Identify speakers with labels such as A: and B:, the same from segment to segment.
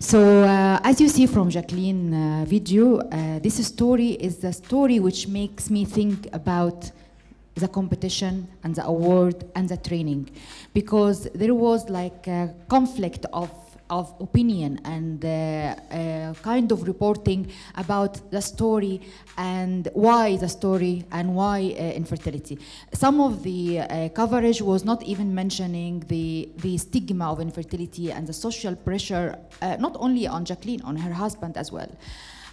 A: So as you see from Jacqueline's video, this story is the story which makes me think about the competition and the award and the training, because there was like a conflict of opinion and kind of reporting about the story and why the story and why infertility. Some of the coverage was not even mentioning the stigma of infertility and the social pressure, not only on Jacqueline, on her husband as well.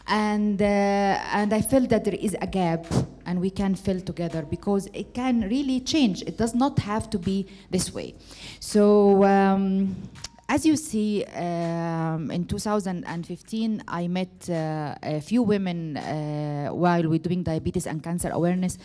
A: And I felt that there is a gap and we can fill together, because it can really change. It does not have to be this way. So as you see, in 2015, I met a few women while we're doing diabetes and cancer awareness,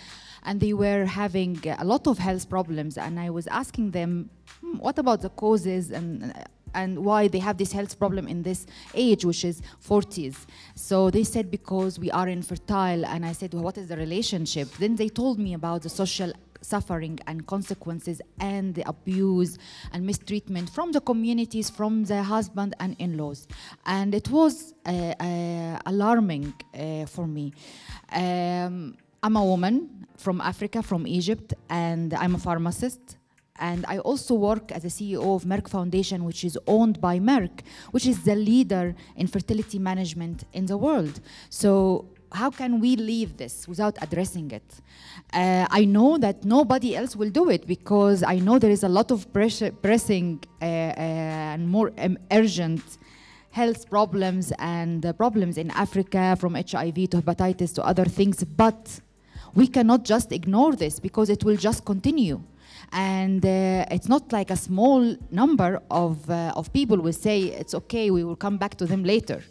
A: and they were having a lot of health problems, and I was asking them, what about the causes and why they have this health problem in this age, which is 40s. So they said, because we are infertile. And I said, well, what is the relationship? Then they told me about the social suffering and consequences and the abuse and mistreatment from the communities, from the husband and in-laws. And it was alarming for me. I'm a woman from Africa, from Egypt, and I'm a pharmacist. And I also work as a CEO of Merck Foundation, which is owned by Merck, which is the leader in fertility management in the world. So how can we leave this without addressing it? I know that nobody else will do it, because I know there is a lot of pressing and more urgent health problems and problems in Africa, from HIV to hepatitis to other things, but we cannot just ignore this, because it will just continue. And it's not like a small number of people will say, it's okay, we will come back to them later.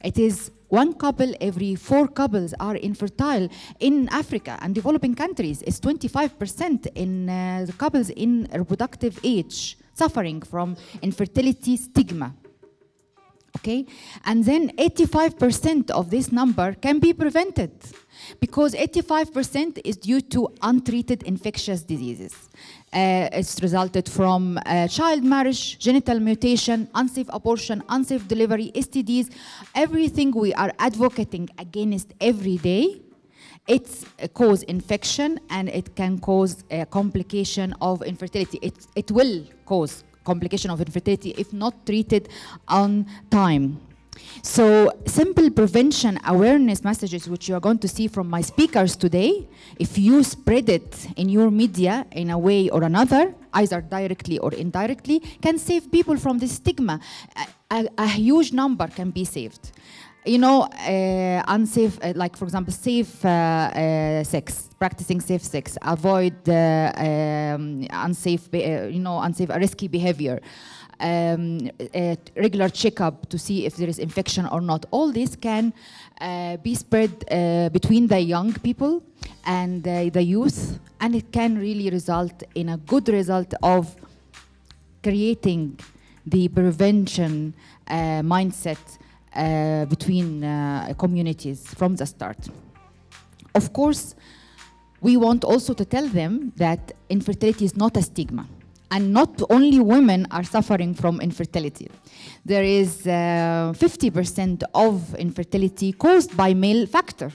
A: It is one couple every 4 couples are infertile in Africa and developing countries. It's 25% in the couples in reproductive age suffering from infertility stigma. Okay? And then 85% of this number can be prevented, because 85% is due to untreated infectious diseases. It's resulted from child marriage, genital mutation, unsafe abortion, unsafe delivery, STDs, everything we are advocating against every day. It's cause infection, and it can cause a complication of infertility. It will cause complication of infertility if not treated on time. So simple prevention awareness messages, which you are going to see from my speakers today, if you spread it in your media in a way or another, either directly or indirectly, can save people from this stigma. A huge number can be saved. You know, unsafe, like for example, safe sex, practicing safe sex, avoid unsafe, unsafe, risky behavior. Regular checkup to see if there is infection or not. All this can be spread between the young people and the youth, and it can really result in a good result of creating the prevention mindset between communities from the start. Of course, we want also to tell them that infertility is not a stigma. And not only women are suffering from infertility. There is 50% of infertility caused by male factor.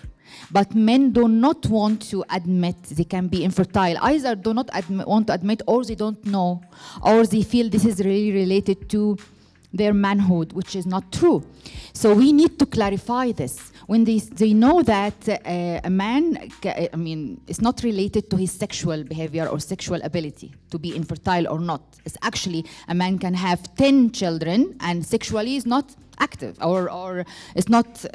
A: But men do not want to admit they can be infertile. Either do not want to admit, or they don't know, or they feel this is really related to their manhood, which is not true. So we need to clarify this. When they know that a man, it's not related to his sexual behavior or sexual ability to be infertile or not. It's actually, a man can have 10 children and sexually is not active, or is not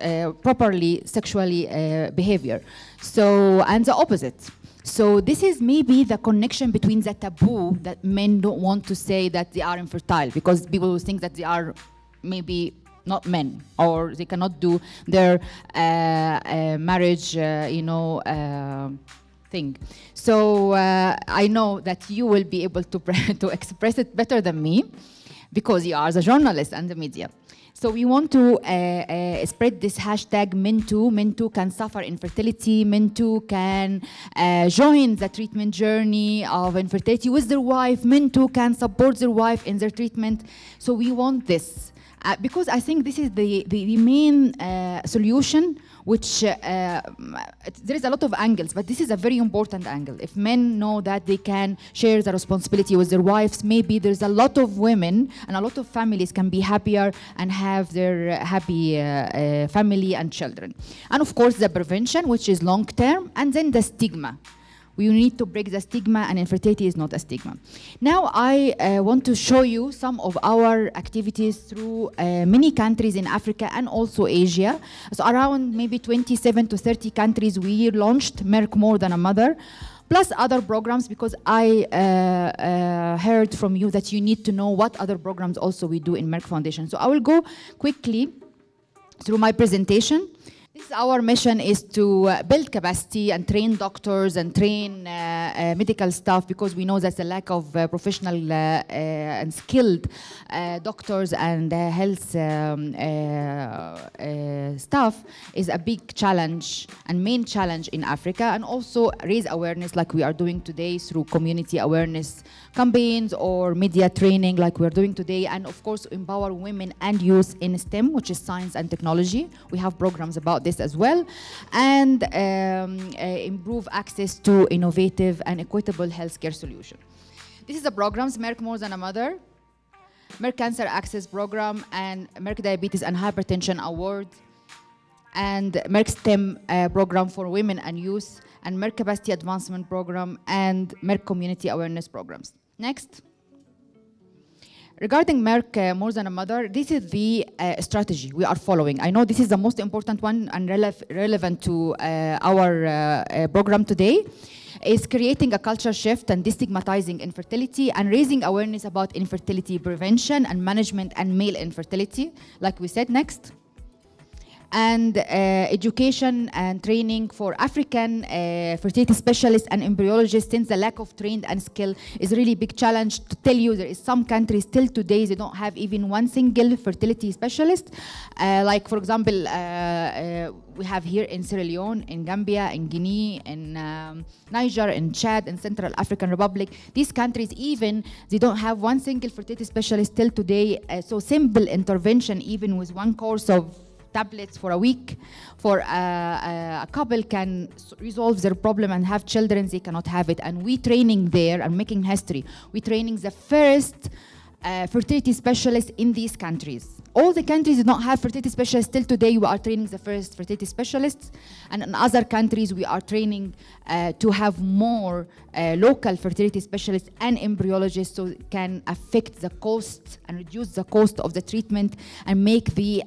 A: properly sexually behavior. So, and the opposite. So this is maybe the connection between the taboo that men don't want to say that they are infertile, because people will think that they are maybe not men, or they cannot do their marriage, thing. So I know that you will be able to express it better than me, because you are the journalist and the media. So we want to spread this hashtag #MenToo. Men can suffer infertility. Men can join the treatment journey of infertility with their wife. Men can support their wife in their treatment. So we want this Because I think this is the main solution, which there is a lot of angles, but this is a very important angle. If men know that they can share the responsibility with their wives, maybe there's a lot of women and a lot of families can be happier and have their happy family and children. And of course the prevention, which is long term, and then the stigma. We need to break the stigma, and infertility is not a stigma. Now I want to show you some of our activities through many countries in Africa and also Asia. So around maybe 27 to 30 countries we launched Merck More Than a Mother, plus other programs, because I heard from you that you need to know what other programs also we do in Merck Foundation. So I will go quickly through my presentation. Our mission is to build capacity and train doctors and train medical staff, because we know that the lack of professional and skilled doctors and health staff is a big challenge and main challenge in Africa, and also raise awareness like we are doing today through community awareness campaigns or media training like we're doing today, and of course empower women and youth in STEM, which is science and technology. We have programs about this as well, and improve access to innovative and equitable healthcare solutions. This is the programs: Merck More Than a Mother, Merck Cancer Access Program, and Merck Diabetes and Hypertension Award, and Merck STEM program for women and youth, and Merck Capacity Advancement Program, and Merck Community Awareness Programs. Next. Regarding Merck More Than a Mother, this is the strategy we are following. I know this is the most important one and relevant to our program today. Is creating a culture shift and destigmatizing infertility and raising awareness about infertility prevention and management and male infertility, like we said. Next. And education and training for African fertility specialists and embryologists, since the lack of trained and skill is a really big challenge. To tell you, there is some countries still today they don't have even one single fertility specialist. Like for example, we have here in Sierra Leone, in Gambia, in Guinea, in Niger, in Chad, in Central African Republic. These countries even, they don't have one single fertility specialist till today. So simple intervention, even with one course of tablets for a week for a couple can resolve their problem and have children. They cannot have it, and we training there and making history. We training the first fertility specialists in these countries. All the countries do not have fertility specialists till today. We are training the first fertility specialists, and in other countries we are training to have more local fertility specialists and embryologists, so it can affect the cost and reduce the cost of the treatment and make the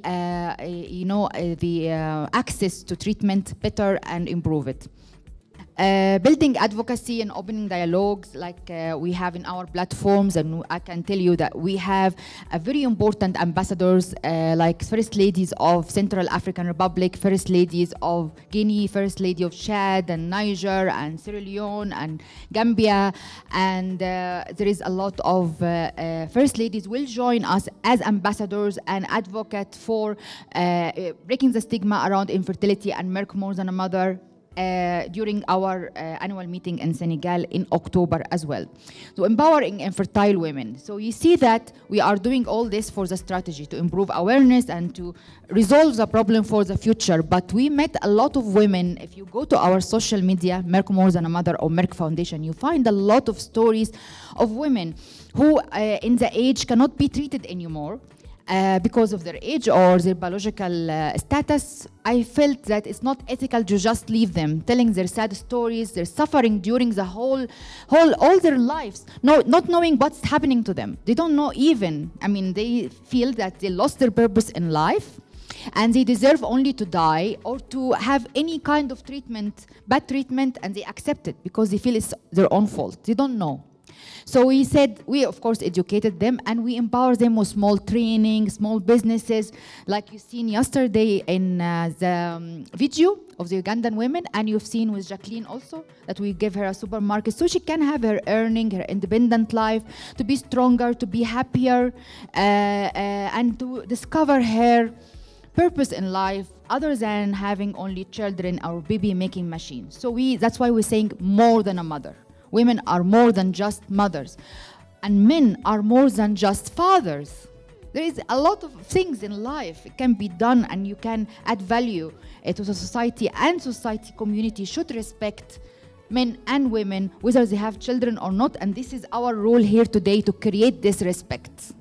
A: access to treatment better and improve it. Building advocacy and opening dialogues like we have in our platforms, and I can tell you that we have a very important ambassadors like First Ladies of Central African Republic, First Ladies of Guinea, First Lady of Chad and Niger and Sierra Leone and Gambia, and there is a lot of First Ladies will join us as ambassadors and advocate for breaking the stigma around infertility and Merck More Than a Mother during our annual meeting in Senegal in October as well. So empowering infertile women. So you see that we are doing all this for the strategy to improve awareness and to resolve the problem for the future. But we met a lot of women. If you go to our social media, Merck More Than a Mother or Merck Foundation, you find a lot of stories of women who in the age cannot be treated anymore. Because of their age or their biological status. I felt that it's not ethical to just leave them, telling their sad stories, their suffering during the all their lives, not knowing what's happening to them. They don't know even, I mean, they feel that they lost their purpose in life and they deserve only to die or to have any kind of treatment, bad treatment, and they accept it because they feel it's their own fault. They don't know. So we said, we of course educated them and we empower them with small training, small businesses, like you've seen yesterday in the video of the Ugandan women, and you've seen with Jacqueline also, that we give her a supermarket so she can have her earning, her independent life, to be stronger, to be happier, and to discover her purpose in life other than having only children or baby making machines. So that's why we're saying more than a mother. Women are more than just mothers, and men are more than just fathers. There is a lot of things in life it can be done, and you can add value to the society, and society community should respect men and women, whether they have children or not. And this is our role here today, to create this respect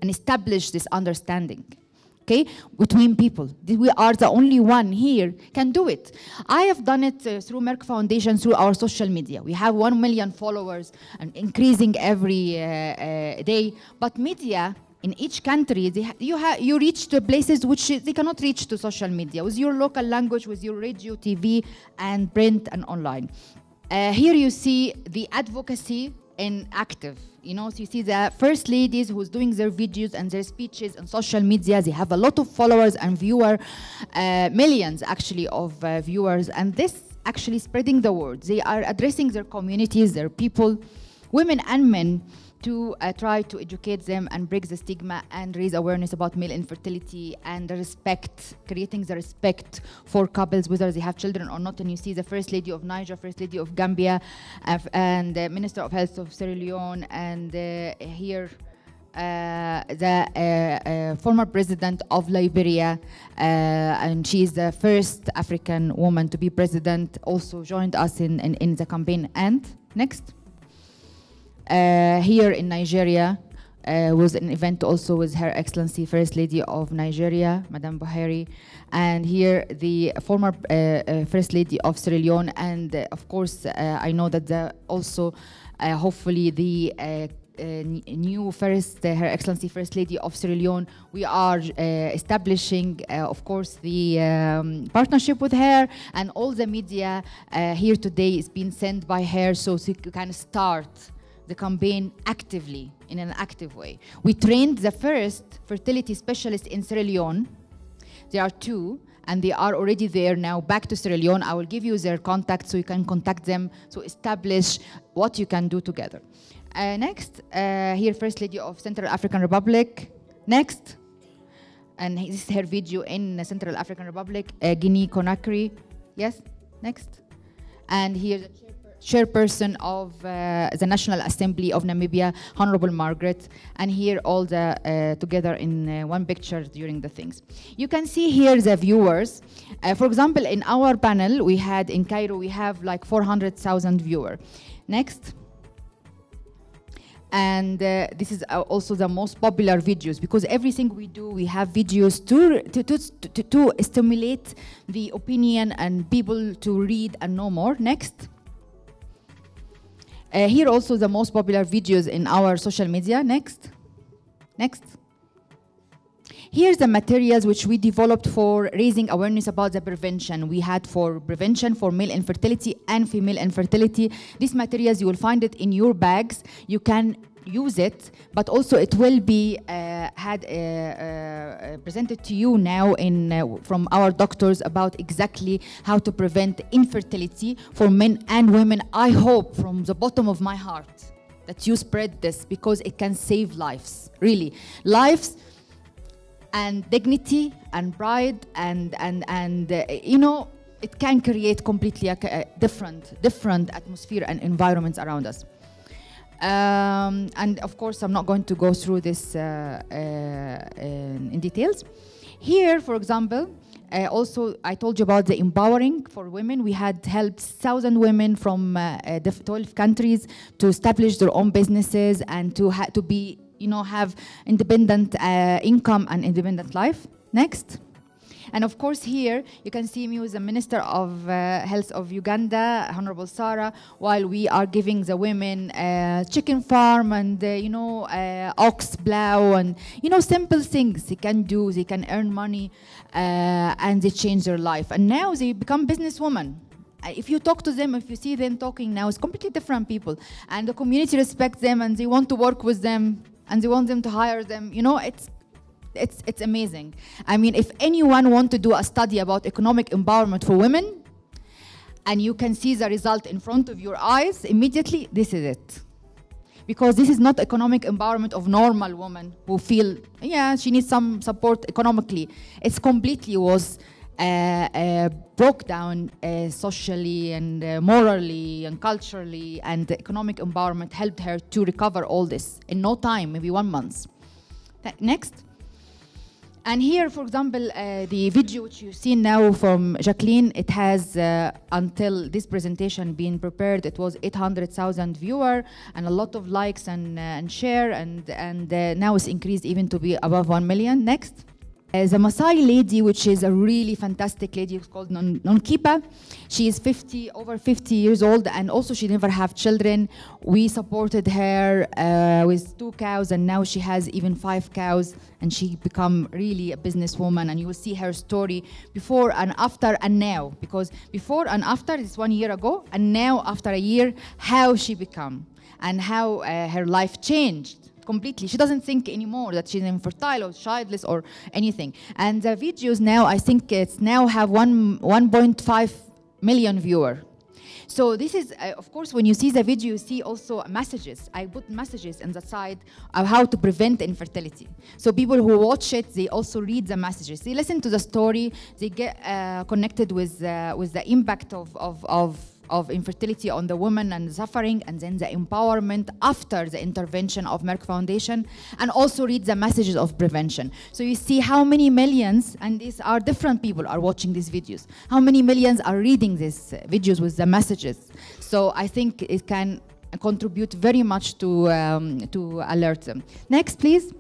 A: and establish this understanding, okay, between people. We are the only one here can do it. I have done it through Merck Foundation, through our social media. We have 1 million followers and increasing every day. But media in each country, you reach to places which they cannot reach to social media, with your local language, with your radio, TV, and print and online. Here you see the advocacy in active. You know, so you see the first ladies who's doing their videos and their speeches on social media. They have a lot of followers and viewers, millions actually of viewers, and this actually spreading the word. They are addressing their communities, their people, women and men, to try to educate them and break the stigma and raise awareness about male infertility and the respect, creating the respect for couples, whether they have children or not. And you see the First Lady of Niger, First Lady of Gambia, and the Minister of Health of Sierra Leone, and here the former president of Liberia, and she is the first African woman to be president, also joined us in the campaign. And next. Here in Nigeria was an event also with Her Excellency First Lady of Nigeria, Madame Buhari, and here the former First Lady of Sierra Leone, and of course I know that also hopefully the new Her Excellency First Lady of Sierra Leone, we are establishing, of course, the partnership with her, and all the media here today is being sent by her, so you can start the campaign actively, in an active way. We trained the first fertility specialist in Sierra Leone. There are 2, and they are already there now, back to Sierra Leone. I will give you their contact so you can contact them to establish what you can do together. Next, here First Lady of Central African Republic. Next, and this is her video in the Central African Republic, Guinea-Conakry. Yes, next. And here the chairperson of the National Assembly of Namibia, Honorable Margaret, and here all the together in one picture during the things. You can see here the viewers. For example, in our panel we had in Cairo, we have like 400,000 viewers. Next. And this is also the most popular videos, because everything we do, we have videos to stimulate the opinion and people to read and know more. Next. Here also the most popular videos in our social media. Next. Next. Here's the materials which we developed for raising awareness about the prevention. We had for prevention for male infertility and female infertility. These materials, you will find it in your bags. You can use it, but also it will be presented to you now from our doctors about exactly how to prevent infertility for men and women. I hope from the bottom of my heart that you spread this, because it can save lives, really. Lives and dignity and pride and you know, it can create completely a different atmosphere and environments around us. And of course, I'm not going to go through this in details. Here, for example, also I told you about the empowering for women. We had helped 1,000 women from 12 countries to establish their own businesses and to be, you know, have independent income and independent life. Next. And of course here, you can see me with the Minister of Health of Uganda, Honorable Sarah, while we are giving the women chicken farm and, you know, ox plow and, you know, simple things they can do. They can earn money and they change their life. And now they become businesswomen. If you talk to them, if you see them talking now, it's completely different people. And the community respects them and they want to work with them and they want them to hire them. You know, it's amazing. I mean, if anyone wants to do a study about economic empowerment for women, and you can see the result in front of your eyes immediately, this is it. Because this is not economic empowerment of normal women who feel, yeah, she needs some support economically. It's completely was broke down socially and morally and culturally, and the economic empowerment helped her to recover all this in no time, maybe 1 month. Next. And here, for example, the video which you see now from Jacqueline, it has, until this presentation being prepared, it was 800,000 viewers and a lot of likes and share, and now it's increased even to be above 1 million. Next. The Maasai lady, which is a really fantastic lady, who's called Nonkipa. She is over 50 years old, and also she never have children. We supported her with 2 cows, and now she has even 5 cows, and she become really a businesswoman. And you will see her story before and after and now, because before and after is 1 year ago, and now after a year, how she become and how her life changed completely. She doesn't think anymore that she's infertile or childless or anything. And the videos now, I think it's now have 1.5 million viewers. So this is, of course, when you see the video, you see also messages. I put messages on the side of how to prevent infertility. So people who watch it, they also read the messages. They listen to the story. They get connected with the impact of infertility on the woman and the suffering, and then the empowerment after the intervention of Merck Foundation, and also read the messages of prevention. So you see how many millions, and these are different people are watching these videos, how many millions are reading these videos with the messages. So I think it can contribute very much to alert them. Next, please.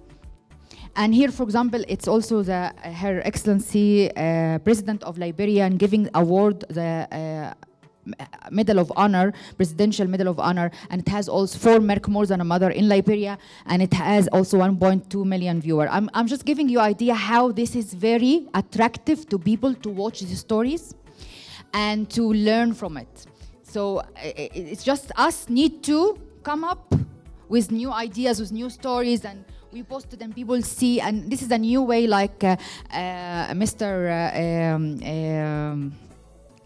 A: And here, for example, it's also Her Excellency President of Liberia and giving award the Medal of Honor, Presidential Medal of Honor, and it has also 4 Merck More Than a Mother in Liberia, and it has also 1.2 million viewers. I'm just giving you idea how this is very attractive to people to watch these stories and to learn from it. So it's just us need to come up with new ideas, with new stories, and we post it and people see, and this is a new way, like Mr.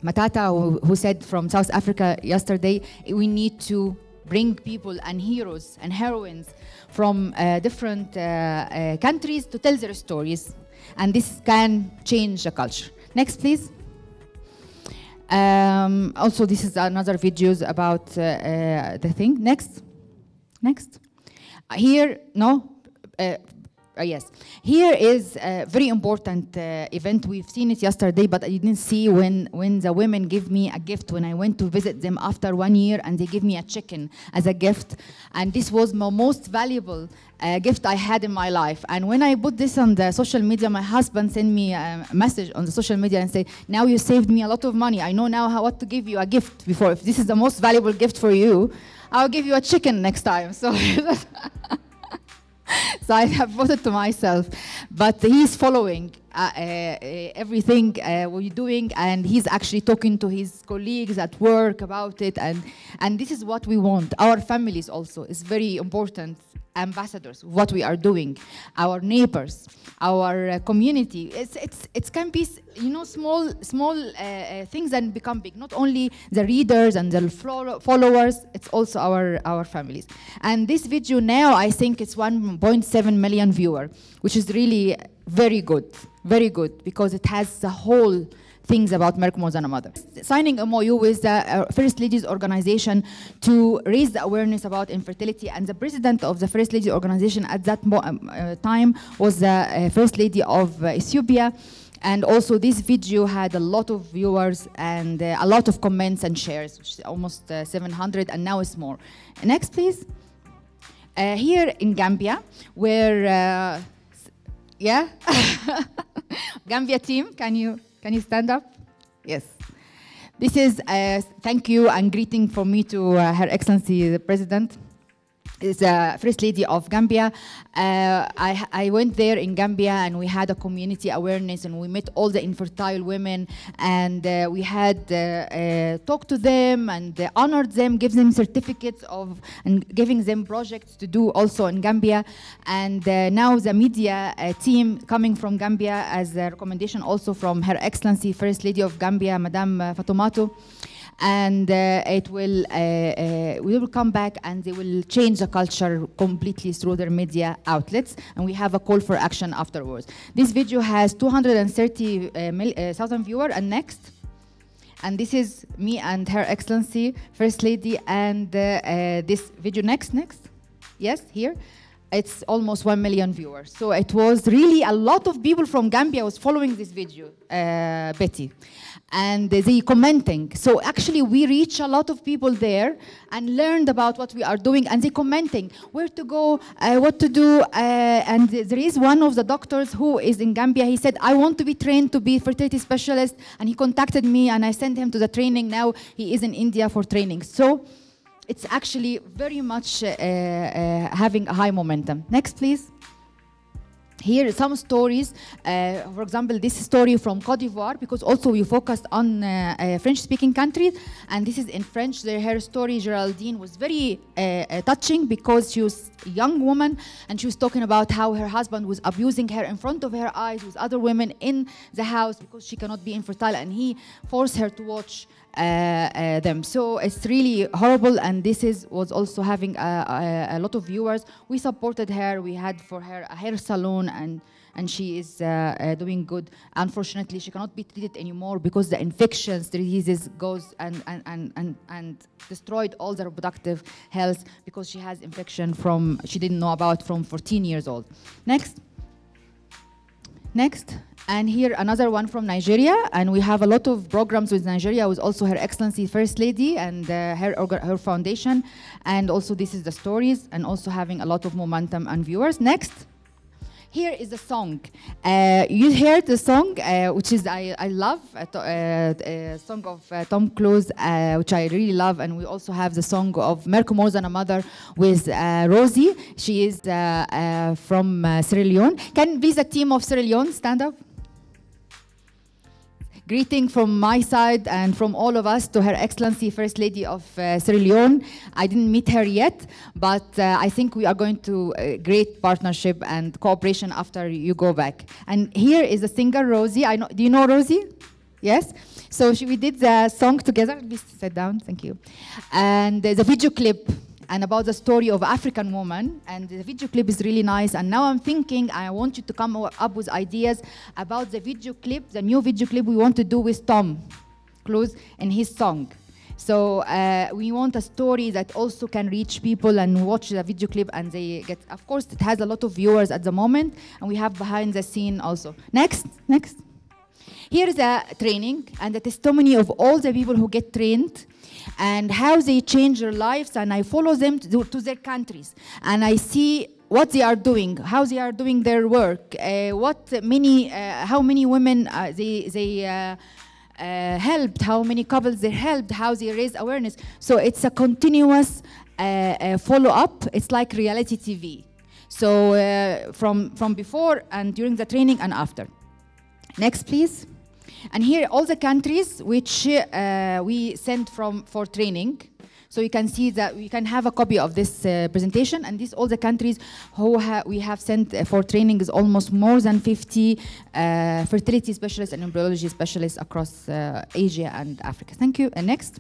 A: Matata, who said from South Africa yesterday, we need to bring people and heroes and heroines from different countries to tell their stories, and this can change the culture. Next, please. Also, this is another videos about the thing. Next. Here, no. Yes, here is a very important event. We've seen it yesterday, but I didn't see when the women give me a gift when I went to visit them after 1 year, and they give me a chicken as a gift. And this was my most valuable gift I had in my life. And when I put this on the social media, my husband sent me a message on the social media and said, now you saved me a lot of money. I know now what to give you a gift before. If this is the most valuable gift for you, I'll give you a chicken next time. So. So I have bought it to myself, but he's following everything we're doing, and he's actually talking to his colleagues at work about it, and this is what we want. Our families also is very important ambassadors of what we are doing, our neighbors, our community. It can be, you know, small things that become big. Not only the readers and the followers, it's also our families. And this video now, I think it's 1.7 million viewers, which is really very good, because it has the whole things about Merck More Than a Mother. Signing a MOU with the First Ladies Organization to raise the awareness about infertility, and the president of the First Ladies Organization at that time was the First Lady of Ethiopia. And also this video had a lot of viewers and a lot of comments and shares, which is almost 700, and now it's more. Next, please. Here in Gambia, where, yeah? Gambia team, can you stand up? Yes. This is thank you and greeting from me to Her Excellency the President. Is First Lady of Gambia. I went there in Gambia, and we had a community awareness, and we met all the infertile women, and we had talked to them and honored them, give them certificates of, and giving them projects to do also in Gambia. And now the media team coming from Gambia as a recommendation also from Her Excellency First Lady of Gambia, Madame Fatoumata. And we will come back, and they will change the culture completely through their media outlets, and we have a call for action afterwards. This video has 230,000 viewers. And next, and this is me and Her Excellency First Lady, and this video next, yes, here. it's almost 1 million viewers. So it was really a lot of people from Gambia was following this video, Betty. And they commenting. So actually we reach a lot of people there and learned about what we are doing, and they commenting where to go, what to do. And there is one of the doctors who is in Gambia. He said, I want to be trained to be fertility specialist, and he contacted me and I sent him to the training. Now he is in India for training. So it's actually very much having a high momentum. Next, please. Here are some stories. For example, this story from Cote d'Ivoire, because also we focused on French-speaking countries, and this is in French. Her story, Geraldine, was very touching because she was a young woman, and she was talking about how her husband was abusing her in front of her eyes with other women in the house because she cannot be infertile, and he forced her to watch them. So it's really horrible, and this was also having a lot of viewers. We supported her. We had for her a hair salon, and she is doing good. Unfortunately, she cannot be treated anymore because the infections, the diseases goes and destroyed all the reproductive health because she has infection from she didn't know about from 14 years old. Next. Next. And here another one from Nigeria, and we have a lot of programs with Nigeria with also Her Excellency First Lady and her foundation, and also this is the stories, and also having a lot of momentum and viewers. Next. Here is the song. You heard the song, which is I love, a song of Tom Cruise, which I really love, and we also have the song of Merck More Than a Mother with Rosie. She is from Sierra Leone. Can please the team of Sierra Leone stand up? Greeting from my side and from all of us to Her Excellency First Lady of Sierra Leone. I didn't meet her yet, but I think we are going to great partnership and cooperation after you go back. And here is the singer Rosie. Do you know Rosie? Yes? So we did the song together. Please sit down, thank you. And there's a video clip and about the story of African woman, and the video clip is really nice. And now I'm thinking I want you to come up with ideas about the video clip, the new video clip we want to do with Tom Cruise and his song. So we want a story that also can reach people and watch the video clip, and they get, of course, it has a lot of viewers at the moment, and we have behind the scene also. Next. Here is a training and the testimony of all the people who get trained and how they change their lives, and I follow them to their countries, and I see what they are doing, how they are doing their work, how many women they helped, how many couples they helped, how they raise awareness. So it's a continuous follow-up. It's like reality TV. So from before and during the training and after. Next, please. And here all the countries which we sent for training. So you can see that we can have a copy of this presentation, and these all the countries who we have sent for training is almost more than 50 fertility specialists and embryology specialists across Asia and Africa. Thank you. And next.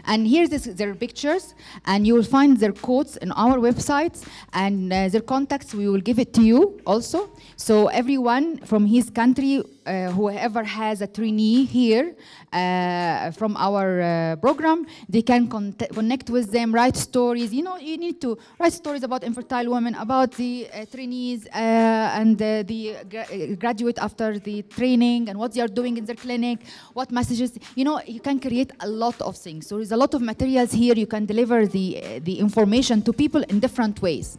A: And here's their pictures, and you will find their quotes in our websites, and their contacts, we will give it to you also. So everyone from his country, whoever has a trainee here from our program, they can connect with them, write stories. You know, you need to write stories about infertile women, about the trainees and the graduate after the training, and what they are doing in their clinic, what messages. You know, you can create a lot of things. So there's a lot of materials here. You can deliver the information to people in different ways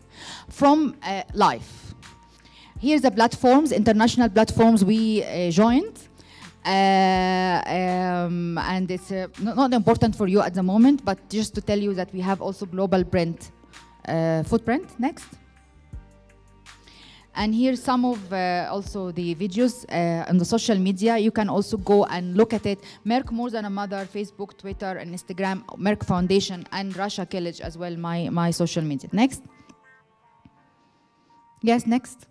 A: from life. Here's the platforms, international platforms we joined. And it's not important for you at the moment, but just to tell you that we have also global print footprint. Next. And here's some of also the videos on the social media. You can also go and look at it. Merck More Than a Mother, Facebook, Twitter, and Instagram, Merck Foundation, and Rasha College as well, my social media. Next. Yes, next.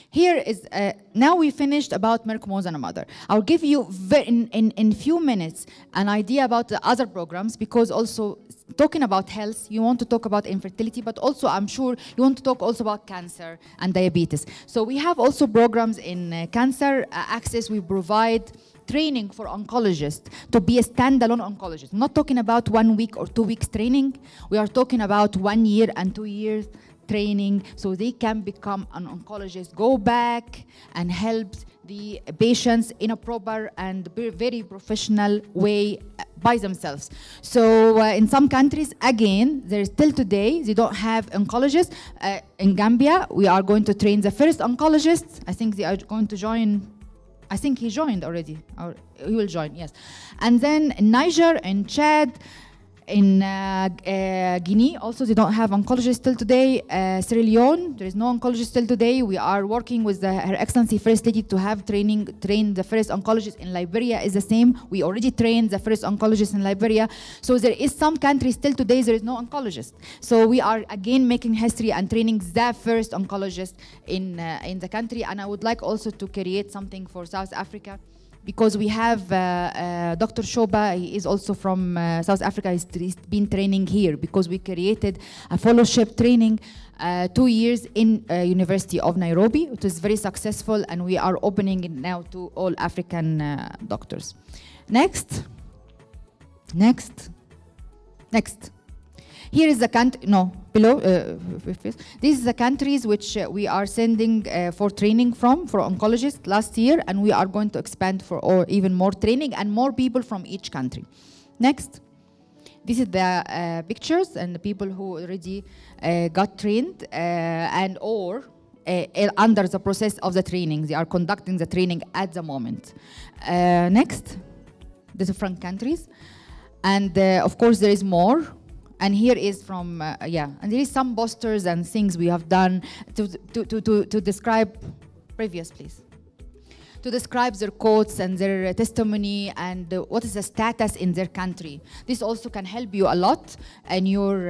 A: Here is, now we finished about Merck More Than a Mother. I'll give you in few minutes an idea about the other programs, because also talking about health, you want to talk about infertility, but also I'm sure you want to talk also about cancer and diabetes. So we have also programs in cancer access. We provide training for oncologists to be a standalone oncologist. I'm not talking about 1 week or 2 weeks training. We are talking about 1 year and 2 years training, so they can become an oncologist, go back and help the patients in a proper and very professional way by themselves. So in some countries, again, there's still today, they don't have oncologists. In Gambia, we are going to train the first oncologist. I think they are going to join. I think he joined already, or he will join, yes. And then in Niger, in Chad, in Guinea, also they don't have oncologists till today. Sierra Leone, there is no oncologist till today. We are working with Her Excellency First Lady to have train the first oncologist. In Liberia is the same. We already trained the first oncologist in Liberia. So there is some countries still today there is no oncologist. So we are again making history and training the first oncologist in the country. And I would like also to create something for South Africa, because we have Dr. Shoba, he is also from South Africa. He's been training here because we created a fellowship training 2 years in University of Nairobi. It was very successful, and we are opening it now to all African doctors. Next. Here is the country, no, below, this is the countries which we are sending for training for oncologists last year, and we are going to expand for even more training and more people from each country. Next. This is the pictures and the people who already got trained and or under the process of the training. They are conducting the training at the moment. Next. The different countries. And of course there is more. And here is from, and there is some posters and things we have done to describe, previous please, to describe their quotes and their testimony and what is the status in their country. This also can help you a lot in your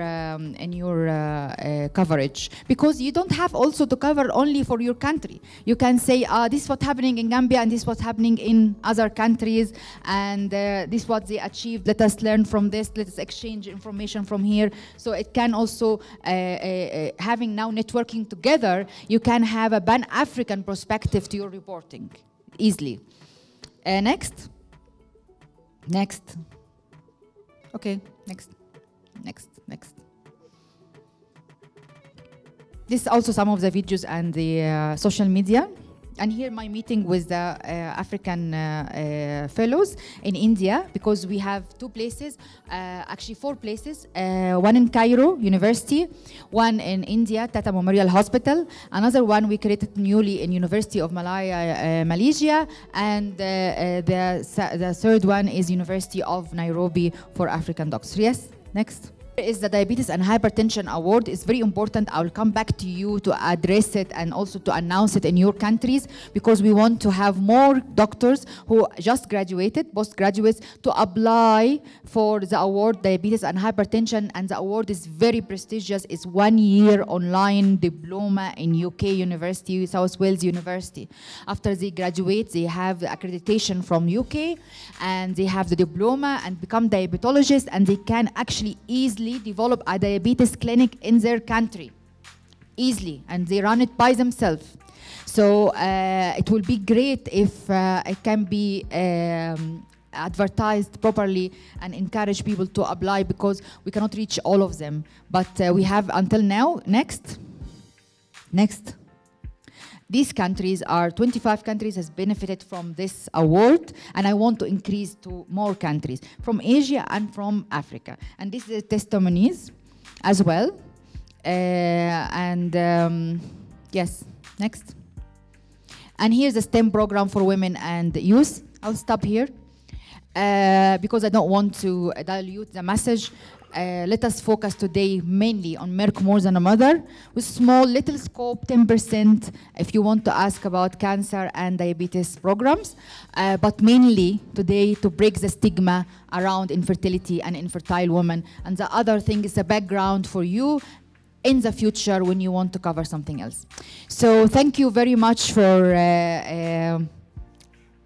A: coverage, because you don't have also to cover only for your country. You can say, this is what's happening in Gambia and this is what's happening in other countries, and this is what they achieved. Let us learn from this. Let us exchange information from here. So it can also, having now networking together, you can have a Pan-African perspective to your reporting easily. Next. Okay, next. This is also some of the videos and the social media. And here my meeting with the African fellows in India, because we have 2 places, actually 4 places, one in Cairo University, one in India, Tata Memorial Hospital, another one we created newly in University of Malaya, Malaysia, and the third one is University of Nairobi for African doctors. Yes, next. Is the Diabetes and Hypertension Award. It's very important. I will come back to you to address it and also to announce it in your countries, because we want to have more doctors who just graduated, postgraduates, to apply for the award, Diabetes and Hypertension, and the award is very prestigious. It's 1 year online diploma in UK University, South Wales University. After they graduate, they have the accreditation from UK, and they have the diploma and become diabetologists, and they can actually easily develop a diabetes clinic in their country easily, and they run it by themselves. So it will be great if it can be advertised properly and encourage people to apply, because we cannot reach all of them, but we have until now. Next. These countries are 25 countries has benefited from this award, and I want to increase to more countries from Asia and from Africa. And this is testimonies as well. Yes, next. And here's the STEM program for women and youth. I'll stop here because I don't want to dilute the message. Let us focus today mainly on Merck More Than a Mother, with small little scope, 10% if you want to ask about cancer and diabetes programs, but mainly today to break the stigma around infertility and infertile women. And the other thing is the background for you in the future when you want to cover something else. So thank you very much for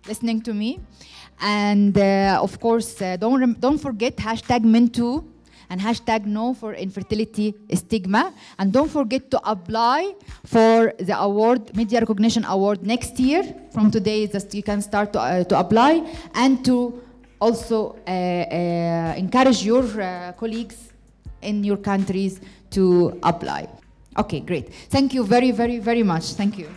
A: listening to me. And of course, don't forget #Men2 and #No for Infertility Stigma. And don't forget to apply for the award, Media Recognition Award next year. From today, you can start to apply, and to also encourage your colleagues in your countries to apply. Okay, great. Thank you very, very, very much. Thank you.